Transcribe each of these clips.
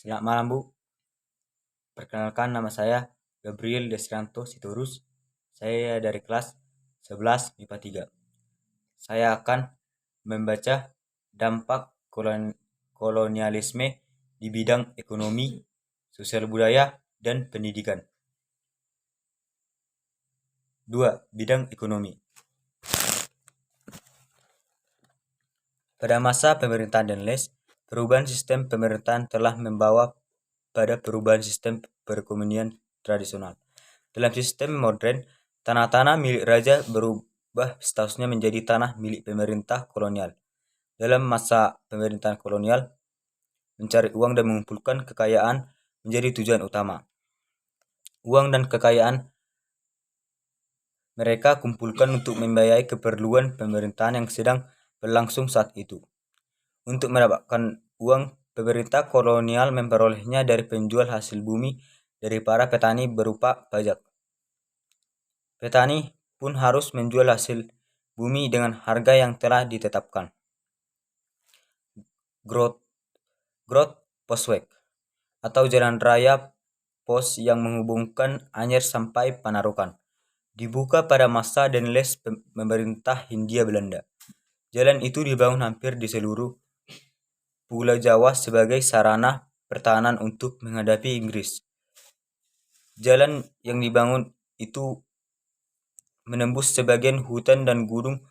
Selamat malam Bu, perkenalkan nama saya Gabriel Desrianto Sitorus. Saya dari kelas 11 MIPA 3. Saya akan membaca dampak kolonialisme di bidang ekonomi, sosial budaya, dan pendidikan. 2. Bidang ekonomi. Pada masa pemerintahan Denles, perubahan sistem pemerintahan telah membawa pada perubahan sistem perekonomian tradisional. Dalam sistem modern, tanah-tanah milik raja berubah statusnya menjadi tanah milik pemerintah kolonial. Dalam masa pemerintahan kolonial, mencari uang dan mengumpulkan kekayaan menjadi tujuan utama. Uang dan kekayaan mereka kumpulkan untuk membiayai keperluan pemerintahan yang sedang berlangsung saat itu. Untuk mendapatkan uang, pemerintah kolonial memperolehnya dari penjual hasil bumi dari para petani berupa pajak. Petani pun harus menjual hasil bumi dengan harga yang telah ditetapkan. Growth Posweg atau jalan raya pos yang menghubungkan Anyer sampai Panarukan dibuka pada masa Denles pemerintah Hindia Belanda. Jalan itu dibangun hampir di seluruh Pulau Jawa sebagai sarana pertahanan untuk menghadapi Inggris. Jalan yang dibangun itu menembus sebagian hutan dan gunung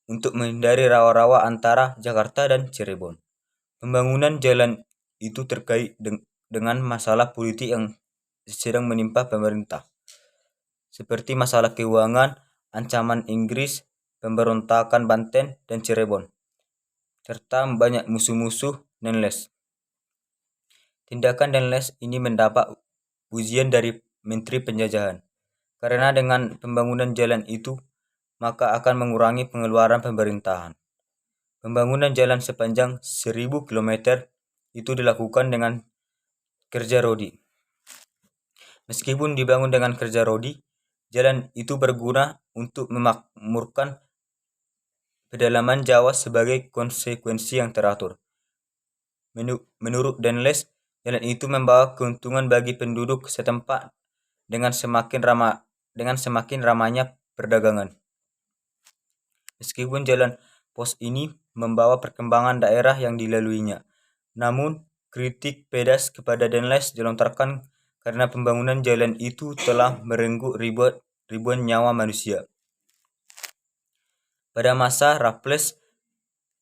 untuk menghindari rawa-rawa antara Jakarta dan Cirebon. Pembangunan jalan itu terkait dengan masalah politik yang sedang menimpa pemerintah, seperti masalah keuangan, ancaman Inggris, pemberontakan Banten dan Cirebon, serta banyak musuh-musuh Denles. Tindakan Denles ini mendapat pujian dari Menteri Penjajahan, karena dengan pembangunan jalan itu maka akan mengurangi pengeluaran pemerintahan. Pembangunan jalan sepanjang 1000 km itu dilakukan dengan kerja rodi. Meskipun dibangun dengan kerja rodi, jalan itu berguna untuk memakmurkan pedalaman Jawa sebagai konsekuensi yang teratur. Menurut Denles, jalan itu membawa keuntungan bagi penduduk setempat dengan semakin ramainya perdagangan. Meskipun jalan pos ini membawa perkembangan daerah yang dilaluinya, namun kritik pedas kepada Denles dilontarkan karena pembangunan jalan itu telah merenggut ribuan nyawa manusia. Pada masa Raffles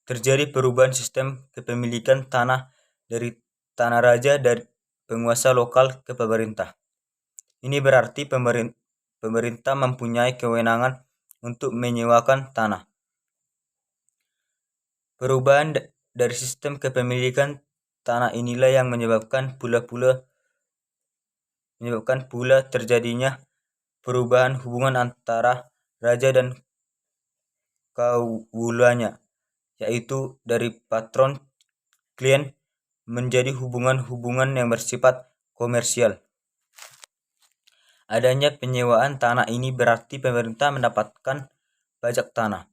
terjadi perubahan sistem kepemilikan tanah dari tanah raja dari penguasa lokal ke pemerintah. Ini berarti pemerintah mempunyai kewenangan untuk menyewakan tanah. Perubahan dari sistem kepemilikan tanah inilah yang menyebabkan pula terjadinya perubahan hubungan antara raja dan kawulanya, yaitu dari patron klien menjadi hubungan-hubungan yang bersifat komersial. Adanya penyewaan tanah ini berarti pemerintah mendapatkan pajak tanah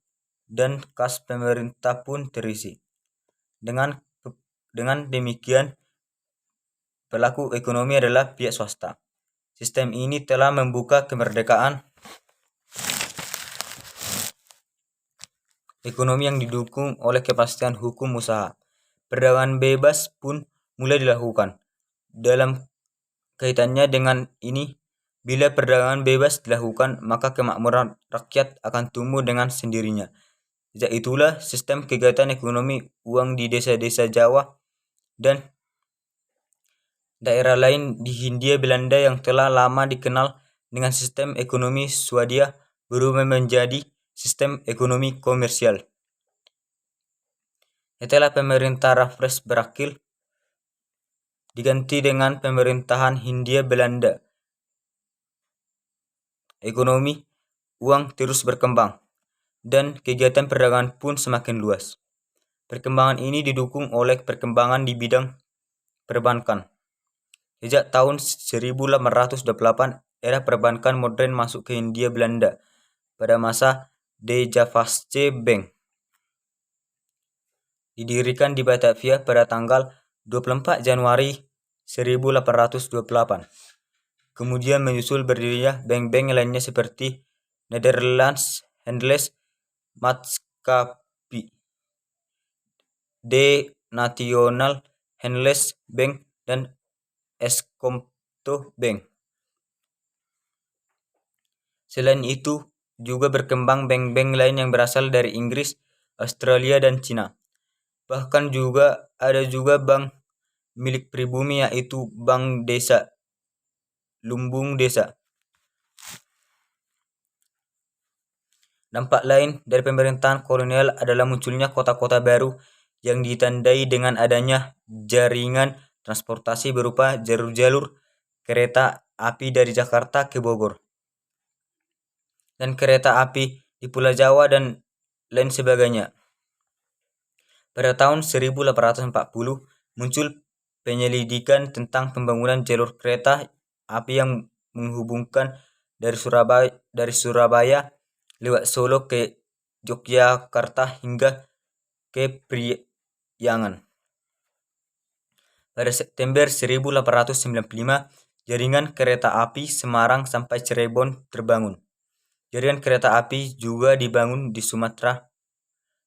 dan kas pemerintah pun terisi. Dengan demikian, pelaku ekonomi adalah pihak swasta. Sistem ini telah membuka kemerdekaan ekonomi yang didukung oleh kepastian hukum usaha. Perdagangan bebas pun mulai dilakukan. Dalam kaitannya dengan ini, bila perdagangan bebas dilakukan, maka kemakmuran rakyat akan tumbuh dengan sendirinya. Sejak itulah sistem kegiatan ekonomi uang di desa-desa Jawa dan daerah lain di Hindia Belanda yang telah lama dikenal dengan sistem ekonomi swadaya berubah menjadi sistem ekonomi komersial. Setelah pemerintah Raffles berakhir, diganti dengan pemerintahan Hindia Belanda. Ekonomi uang terus berkembang dan kegiatan perdagangan pun semakin luas. Perkembangan ini didukung oleh perkembangan di bidang perbankan. Sejak tahun 1828, era perbankan modern masuk ke Hindia Belanda pada masa Dijavaste Bank. Didirikan di Batavia pada tanggal 24 Januari 1828. Kemudian menyusul berdirinya bank-bank lainnya seperti Netherlands Handels Maatschappij, De Nationale Handels Bank, dan Eskomto Bank. Selain itu, juga berkembang bank-bank lain yang berasal dari Inggris, Australia, dan Cina. Bahkan ada juga bank milik pribumi, yaitu Bank Desa Lumbung Desa. Dampak lain dari pemerintahan kolonial adalah munculnya kota-kota baru yang ditandai dengan adanya jaringan transportasi berupa jalur-jalur kereta api dari Jakarta ke Bogor, dan kereta api di Pulau Jawa, dan lain sebagainya. Pada tahun 1840 muncul penyelidikan tentang pembangunan jalur kereta api yang menghubungkan dari Surabaya lewat Solo ke Yogyakarta hingga ke Priangan. Pada September 1895, jaringan kereta api Semarang sampai Cirebon terbangun. Jaringan kereta api juga dibangun di Sumatera.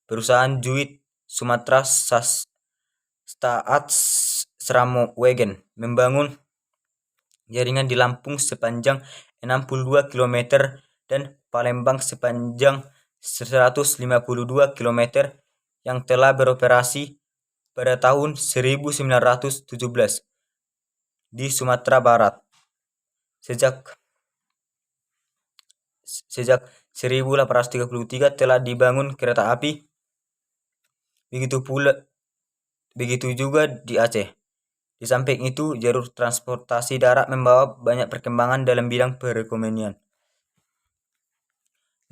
Perusahaan Zuid Sumatera Staatsstramwegen membangun jaringan di Lampung sepanjang 62 km dan Palembang sepanjang 152 km yang telah beroperasi pada tahun 1917 di Sumatera Barat. Sejak 1833 telah dibangun kereta api. Begitu juga di Aceh. Di samping itu, jalur transportasi darat membawa banyak perkembangan dalam bidang perekonomian.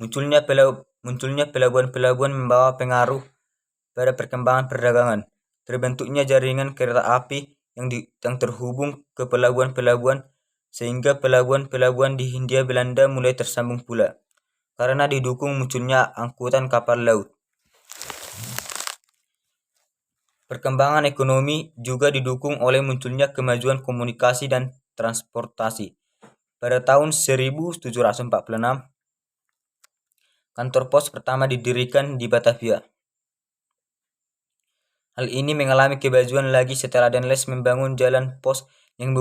Munculnya pelabuhan-pelabuhan membawa pengaruh pada perkembangan perdagangan. Terbentuknya jaringan kereta api yang terhubung ke pelabuhan-pelabuhan, sehingga pelabuhan-pelabuhan di Hindia Belanda mulai tersambung pula, karena didukung munculnya angkutan kapal laut. Perkembangan ekonomi juga didukung oleh munculnya kemajuan komunikasi dan transportasi. Pada tahun 1746, kantor pos pertama didirikan di Batavia. Hal ini mengalami kemajuan lagi setelah Danles membangun jalan pos yang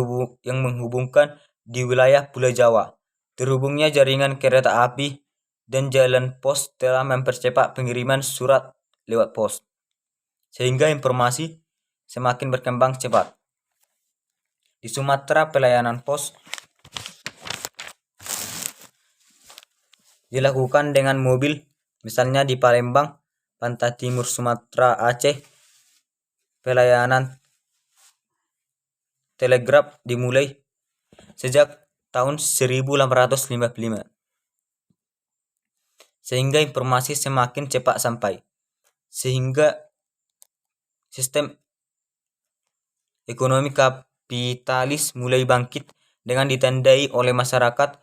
menghubungkan di wilayah Pulau Jawa. Terhubungnya jaringan kereta api dan jalan pos telah mempercepat pengiriman surat lewat pos, sehingga informasi semakin berkembang cepat. Di Sumatera, pelayanan pos dilakukan dengan mobil, misalnya di Palembang, pantai timur Sumatera, Aceh. Pelayanan telegraf dimulai sejak tahun 1855, sehingga informasi semakin cepat sampai, sehingga sistem ekonomi kapitalis mulai bangkit dengan ditandai oleh masyarakat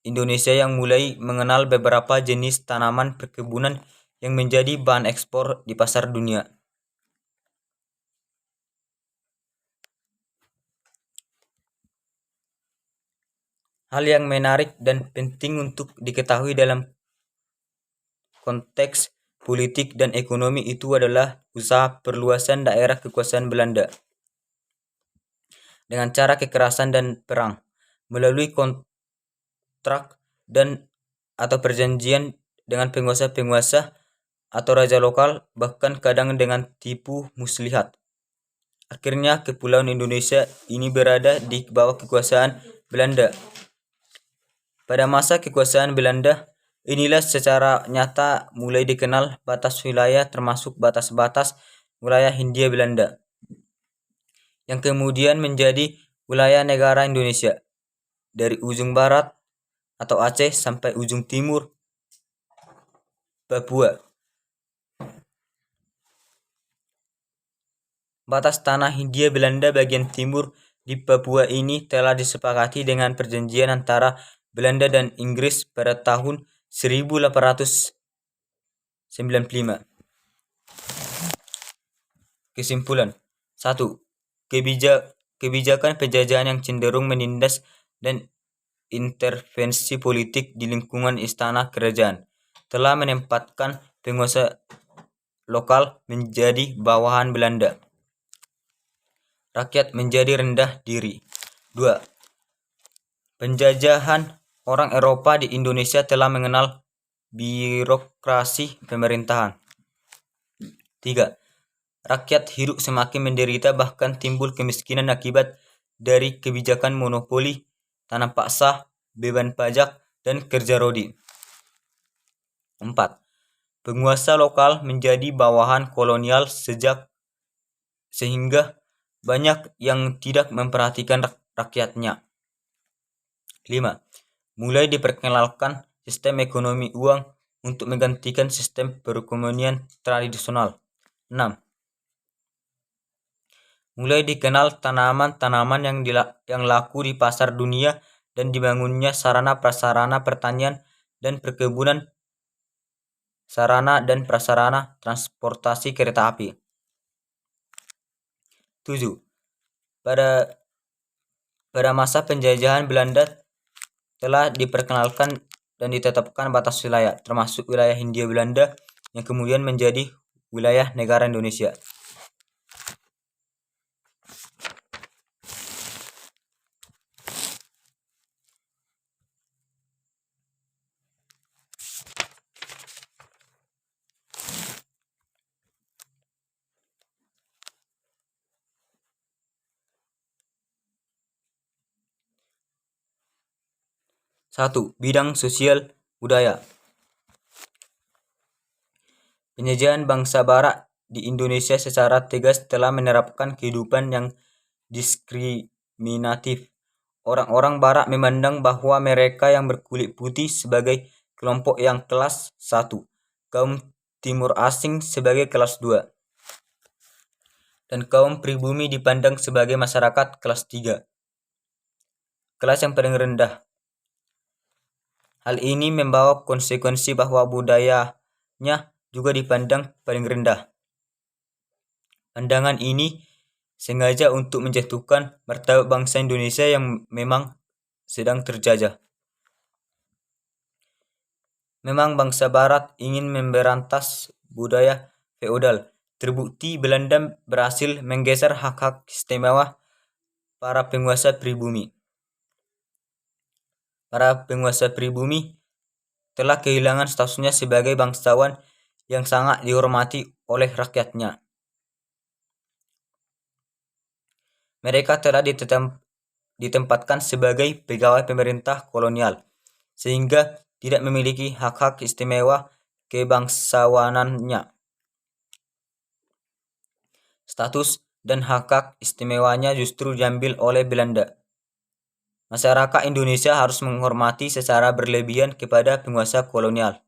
Indonesia yang mulai mengenal beberapa jenis tanaman perkebunan yang menjadi bahan ekspor di pasar dunia. Hal yang menarik dan penting untuk diketahui dalam konteks politik dan ekonomi itu adalah usaha perluasan daerah kekuasaan Belanda dengan cara kekerasan dan perang, melalui kontrak dan atau perjanjian dengan penguasa-penguasa atau raja lokal, bahkan kadang dengan tipu muslihat. Akhirnya kepulauan Indonesia ini berada di bawah kekuasaan Belanda. Pada masa kekuasaan Belanda, inilah secara nyata mulai dikenal batas wilayah, termasuk batas-batas wilayah Hindia Belanda, yang kemudian menjadi wilayah negara Indonesia, dari ujung barat atau Aceh sampai ujung timur Papua. Batas tanah Hindia Belanda bagian timur di Papua ini telah disepakati dengan perjanjian antara Belanda dan Inggris pada tahun 1895. Kesimpulan: 1. kebijakan penjajahan yang cenderung menindas dan intervensi politik di lingkungan istana kerajaan telah menempatkan penguasa lokal menjadi bawahan Belanda. Rakyat menjadi rendah diri. 2. Penjajahan orang Eropa di Indonesia telah mengenal birokrasi pemerintahan. 3. Rakyat hidup semakin menderita, bahkan timbul kemiskinan akibat dari kebijakan monopoli, tanam paksa, beban pajak, dan kerja rodi. 4. Penguasa lokal menjadi bawahan kolonial sehingga banyak yang tidak memperhatikan rakyatnya. 5. Mulai diperkenalkan sistem ekonomi uang untuk menggantikan sistem perekonomian tradisional. 6. Mulai dikenal tanaman-tanaman yang laku di pasar dunia dan dibangunnya sarana prasarana pertanian dan perkebunan, sarana dan prasarana transportasi kereta api. 7. Pada masa penjajahan Belanda telah diperkenalkan dan ditetapkan batas wilayah, termasuk wilayah Hindia Belanda yang kemudian menjadi wilayah negara Indonesia. Satu, bidang sosial budaya. Penjajahan bangsa Barat di Indonesia secara tegas telah menerapkan kehidupan yang diskriminatif. Orang-orang Barat memandang bahwa mereka yang berkulit putih sebagai kelompok yang kelas 1, kaum Timur Asing sebagai kelas 2, dan kaum pribumi dipandang sebagai masyarakat kelas 3, kelas yang paling rendah. Hal ini membawa konsekuensi bahwa budayanya juga dipandang paling rendah. Pandangan ini sengaja untuk menjatuhkan martabat bangsa Indonesia yang memang sedang terjajah. Memang bangsa Barat ingin memberantas budaya feodal. Terbukti Belanda berhasil menggeser hak-hak istimewa para penguasa pribumi. Para penguasa pribumi telah kehilangan statusnya sebagai bangsawan yang sangat dihormati oleh rakyatnya. Mereka telah ditempatkan sebagai pegawai pemerintah kolonial, sehingga tidak memiliki hak-hak istimewa kebangsawanannya. Status dan hak-hak istimewanya justru diambil oleh Belanda. Masyarakat Indonesia harus menghormati secara berlebihan kepada penguasa kolonial.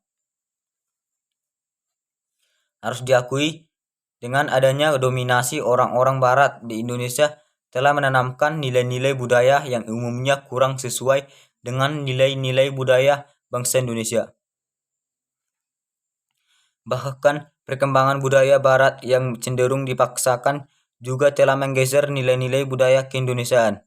Harus diakui, dengan adanya dominasi orang-orang Barat di Indonesia telah menanamkan nilai-nilai budaya yang umumnya kurang sesuai dengan nilai-nilai budaya bangsa Indonesia. Bahkan perkembangan budaya Barat yang cenderung dipaksakan juga telah menggeser nilai-nilai budaya keindonesiaan.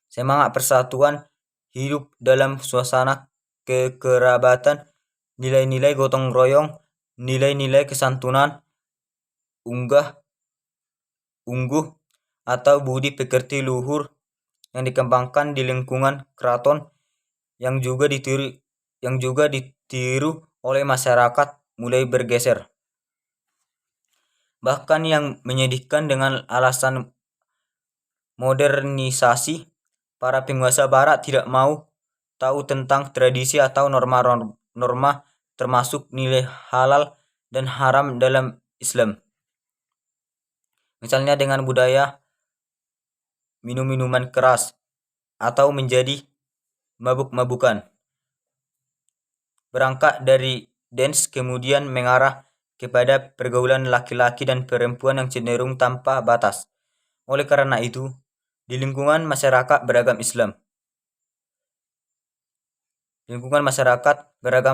Semangat persatuan, hidup dalam suasana kekerabatan, nilai-nilai gotong royong, nilai-nilai kesantunan, ungguh, atau budi pekerti luhur yang dikembangkan di lingkungan keraton yang juga ditiru oleh masyarakat mulai bergeser. Bahkan yang menyedihkan, dengan alasan modernisasi, para penguasa Barat tidak mau tahu tentang tradisi atau norma-norma termasuk nilai halal dan haram dalam Islam. Misalnya dengan budaya minum minuman keras atau menjadi mabuk-mabukan. Berangkat dari dance kemudian mengarah kepada pergaulan laki-laki dan perempuan yang cenderung tanpa batas. Oleh karena itu, di lingkungan masyarakat beragama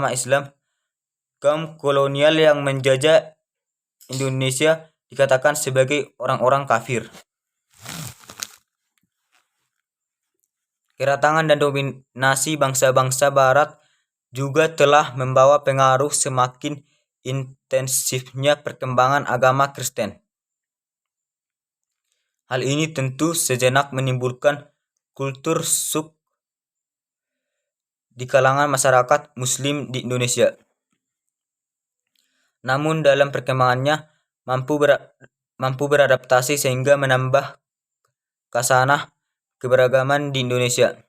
Islam, kaum kolonial yang menjajah Indonesia dikatakan sebagai orang-orang kafir. Kedatangan dan dominasi bangsa-bangsa Barat juga telah membawa pengaruh semakin intensifnya perkembangan agama Kristen. Hal ini tentu sejenak menimbulkan kultur shock di kalangan masyarakat Muslim di Indonesia. Namun dalam perkembangannya mampu beradaptasi sehingga menambah khasanah keberagaman di Indonesia.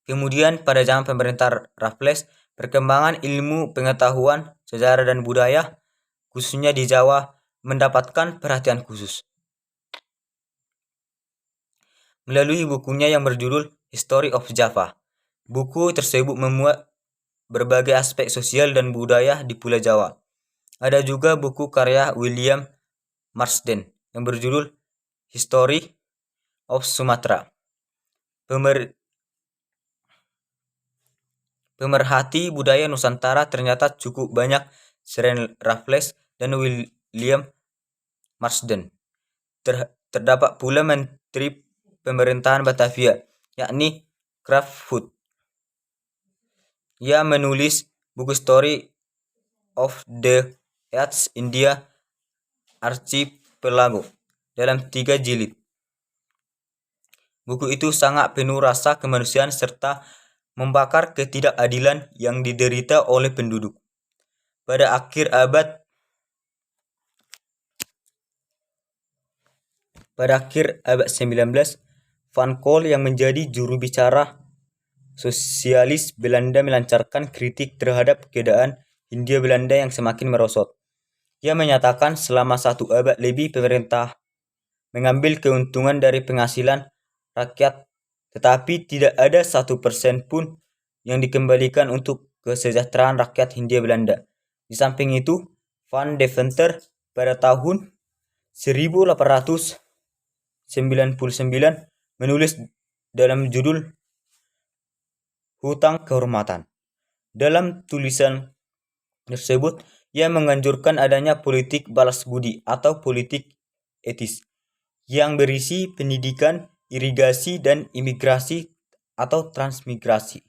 Kemudian pada zaman pemerintah Raffles, perkembangan ilmu pengetahuan, sejarah dan budaya, khususnya di Jawa, mendapatkan perhatian khusus. Melalui bukunya yang berjudul History of Java, buku tersebut memuat berbagai aspek sosial dan budaya di Pulau Jawa. Ada juga buku karya William Marsden yang berjudul History of Sumatra. Pemerhati budaya Nusantara ternyata cukup banyak selain Raffles dan William Marsden. Terdapat pula Menteri Pemerintahan Batavia, yakni Kraftfurt. Ia menulis buku Story of the East India Archipelago dalam 3 jilid. Buku itu sangat penuh rasa kemanusiaan serta membakar ketidakadilan yang diderita oleh penduduk. Pada akhir abad 19, Van Col yang menjadi juru bicara sosialis Belanda melancarkan kritik terhadap keadaan Hindia Belanda yang semakin merosot. Ia menyatakan selama 1 abad lebih pemerintah mengambil keuntungan dari penghasilan rakyat, tetapi tidak ada 1% pun yang dikembalikan untuk kesejahteraan rakyat Hindia Belanda. Di samping itu, Van Deventer pada tahun 1899 menulis dalam judul Hutang Kehormatan. Dalam tulisan tersebut, ia menganjurkan adanya politik balas budi atau politik etis yang berisi pendidikan, irigasi, dan imigrasi atau transmigrasi.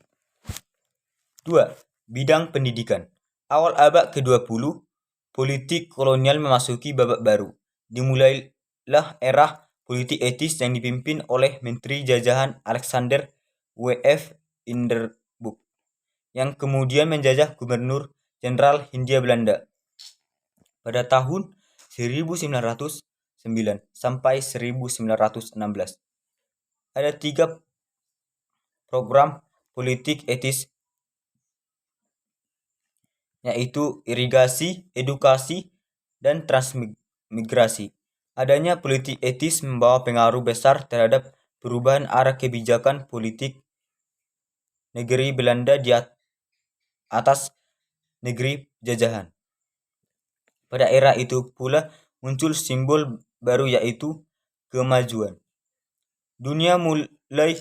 2. Bidang pendidikan. Awal abad ke-20, politik kolonial memasuki babak baru. Dimulailah era politik etis yang dipimpin oleh Menteri Jajahan Alexander W.F. Hindenburg, yang kemudian menjajah Gubernur Jenderal Hindia Belanda pada tahun 1909 sampai 1916. Ada 3 program politik etis, yaitu irigasi, edukasi, dan transmigrasi. Adanya politik etis membawa pengaruh besar terhadap perubahan arah kebijakan politik negeri Belanda di atas negeri jajahan. Pada era itu pula muncul simbol baru, yaitu kemajuan. Dunia mulai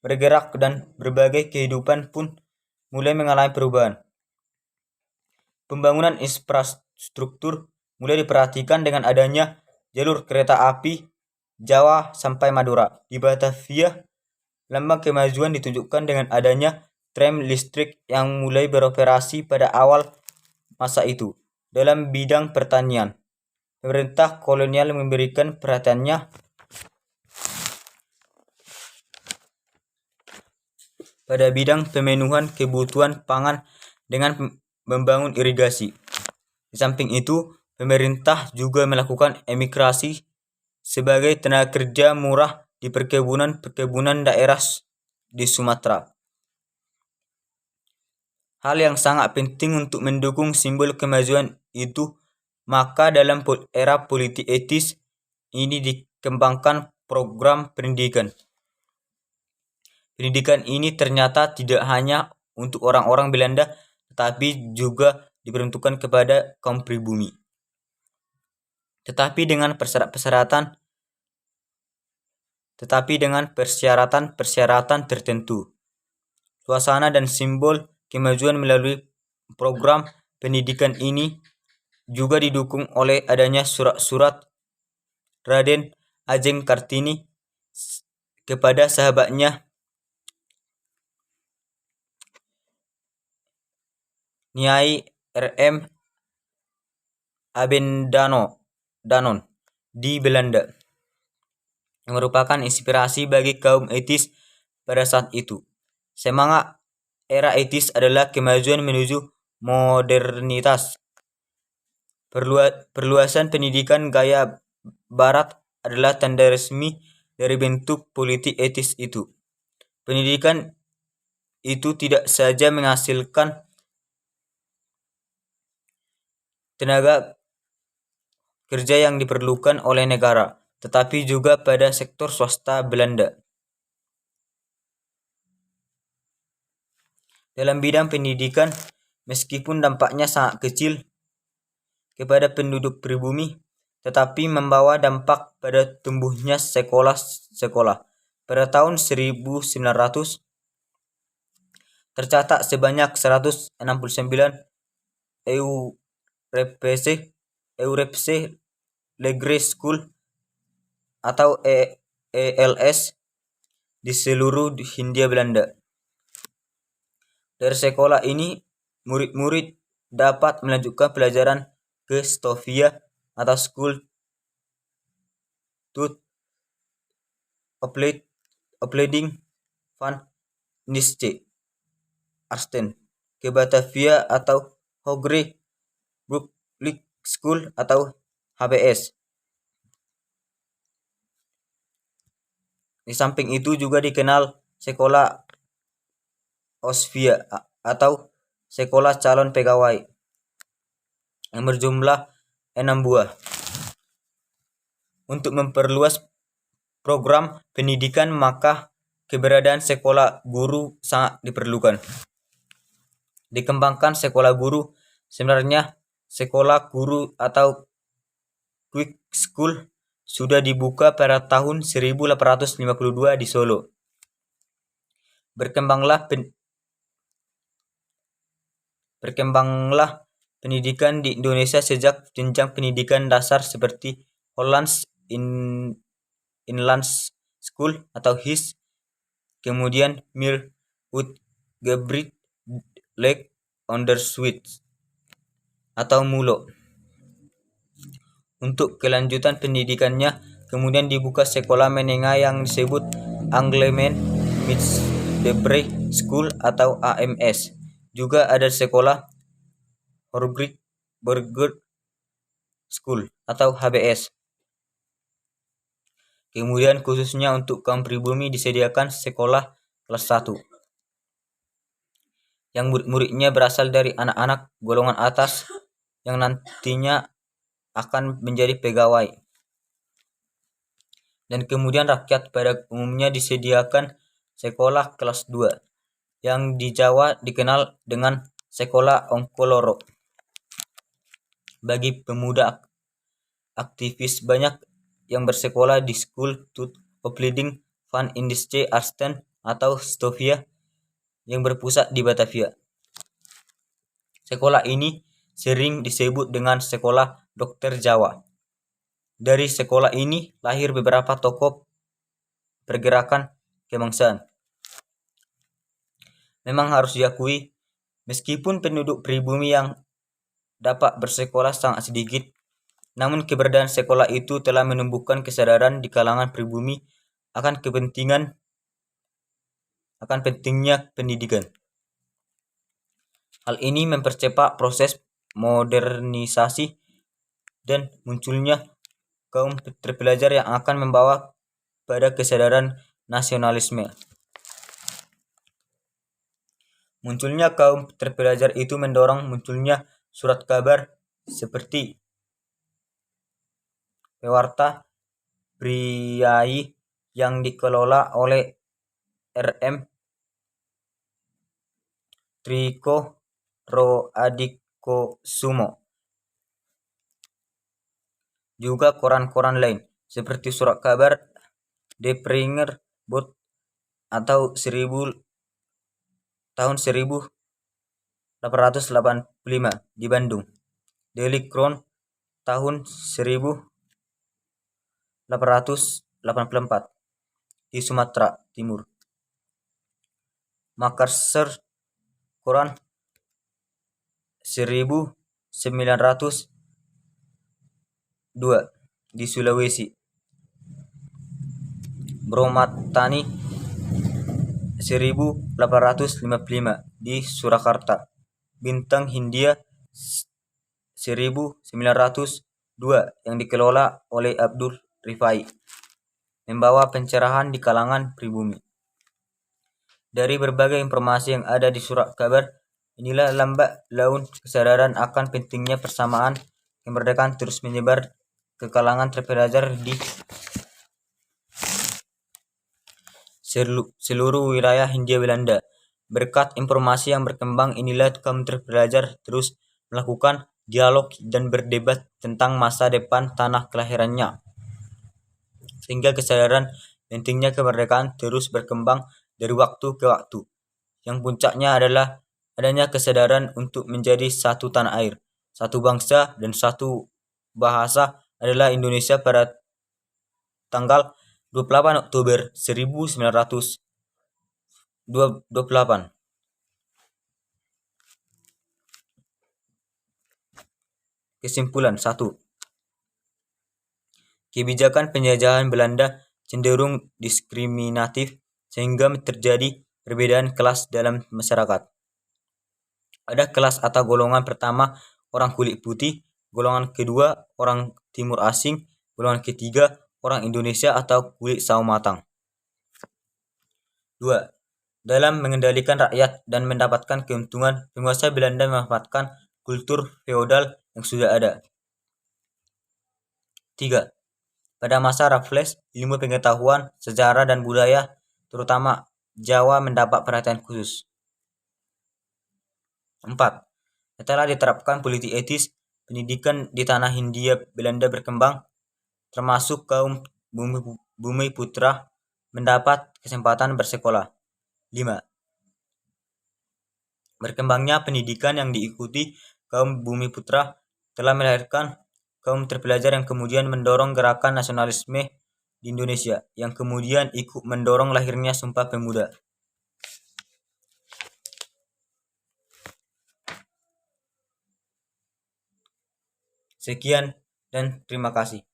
bergerak dan berbagai kehidupan pun mulai mengalami perubahan. Pembangunan infrastruktur mulai diperhatikan dengan adanya jalur kereta api Jawa sampai Madura. Di Batavia, lambang kemajuan ditunjukkan dengan adanya tram listrik yang mulai beroperasi pada awal masa itu. Dalam bidang pertanian, pemerintah kolonial memberikan perhatiannya pada bidang pemenuhan kebutuhan pangan dengan membangun irigasi. Di samping itu, pemerintah juga melakukan emigrasi sebagai tenaga kerja murah di perkebunan daerah di Sumatera. Hal yang sangat penting untuk mendukung simbol kemajuan itu, maka dalam era politik etis ini dikembangkan program pendidikan. Pendidikan ini ternyata tidak hanya untuk orang-orang Belanda, tetapi juga diperuntukkan kepada kaum pribumi. Tetapi dengan persyaratan tertentu. Suasana dan simbol kemajuan melalui program pendidikan ini juga didukung oleh adanya surat-surat Raden Ajeng Kartini kepada sahabatnya Nyai R.M. Danon di Belanda, yang merupakan inspirasi bagi kaum etis pada saat itu. Semangat era etis adalah kemajuan menuju modernitas. Perluasan pendidikan gaya barat adalah tanda resmi dari bentuk politik etis itu. Pendidikan itu tidak saja menghasilkan tenaga kerja yang diperlukan oleh negara, tetapi juga pada sektor swasta Belanda. Dalam bidang pendidikan, meskipun dampaknya sangat kecil kepada penduduk pribumi, tetapi membawa dampak pada tumbuhnya sekolah-sekolah. Pada tahun 1900, tercatat sebanyak 169 Eurepse Legre School atau ELS di seluruh Hindia Belanda. Dari sekolah ini, murid-murid dapat melanjutkan pelajaran ke Stovia atau School to Opleiding van Nische Arsten, ke Batavia atau Hogere Beroepsliche School atau HBS. Di samping itu juga dikenal sekolah Osvia atau sekolah calon pegawai yang berjumlah 6 buah. Untuk memperluas program pendidikan, maka keberadaan sekolah guru sangat diperlukan. Dikembangkan sekolah guru, sebenarnya sekolah guru atau Quick School sudah dibuka pada tahun 1852 di Solo. Berkembanglah pendidikan di Indonesia sejak jenjang pendidikan dasar seperti Hollands Inland School atau HIS, kemudian Millwood Gebright Lake Ondersweet atau MULO. Untuk kelanjutan pendidikannya, kemudian dibuka sekolah menengah yang disebut Angleman Middelbare School atau AMS. Juga ada sekolah Hogeschool School atau HBS. Kemudian khususnya untuk kaum pribumi disediakan sekolah kelas 1 yang murid-muridnya berasal dari anak-anak golongan atas yang nantinya akan menjadi pegawai. Dan kemudian rakyat pada umumnya disediakan sekolah kelas 2 yang di Jawa dikenal dengan sekolah Ongkoloro. Bagi pemuda aktivis, banyak yang bersekolah di School to Opleiding van Indische Arsten atau Stovia yang berpusat di Batavia. Sekolah ini sering disebut dengan sekolah dokter Jawa. Dari sekolah ini lahir beberapa tokoh pergerakan kebangsaan. Memang harus diakui, meskipun penduduk pribumi yang dapat bersekolah sangat sedikit, namun keberadaan sekolah itu telah menumbuhkan kesadaran di kalangan pribumi akan pentingnya pendidikan. Hal ini mempercepat proses modernisasi dan munculnya kaum terpelajar yang akan membawa pada kesadaran nasionalisme. Munculnya kaum terpelajar itu mendorong munculnya surat kabar seperti Pewarta Priai yang dikelola oleh R.M. Triko Adikosumo. Juga koran-koran lain seperti surat kabar De Pringer Bot atau tahun 1885 di Bandung, Daily Crown tahun 1884, di Sumatera Timur. Makassar Quran 1902 di Sulawesi. Bromatani 1855 di Surakarta. Bintang Hindia 1902 yang dikelola oleh Abdul Rifai, membawa pencerahan di kalangan pribumi. Dari berbagai informasi yang ada di surat kabar, inilah lambat laun kesadaran akan pentingnya persamaan kemerdekaan terus menyebar ke kalangan terpelajar di seluruh wilayah Hindia Belanda. Berkat informasi yang berkembang inilah kaum terpelajar terus melakukan dialog dan berdebat tentang masa depan tanah kelahirannya. Sehingga kesadaran pentingnya kemerdekaan terus berkembang dari waktu ke waktu. Yang puncaknya adalah adanya kesadaran untuk menjadi satu tanah air, satu bangsa dan satu bahasa adalah Indonesia pada tanggal 28 Oktober 1928. Kesimpulan 1. Kebijakan penjajahan Belanda cenderung diskriminatif sehingga terjadi perbedaan kelas dalam masyarakat. Ada kelas atau golongan pertama orang kulit putih, golongan kedua orang timur asing, golongan ketiga orang Indonesia atau kulit sawo matang. 2. Dalam mengendalikan rakyat dan mendapatkan keuntungan, penguasa Belanda memanfaatkan kultur feodal yang sudah ada. 3. Pada masa Raffles, ilmu pengetahuan, sejarah dan budaya, terutama Jawa mendapat perhatian khusus. 4. Setelah diterapkan politik etis, pendidikan di tanah Hindia Belanda berkembang, termasuk kaum bumi putra mendapat kesempatan bersekolah. 5. Berkembangnya pendidikan yang diikuti kaum bumi putra telah melahirkan kaum terpelajar yang kemudian mendorong gerakan nasionalisme di Indonesia, yang kemudian ikut mendorong lahirnya Sumpah Pemuda. Sekian dan terima kasih.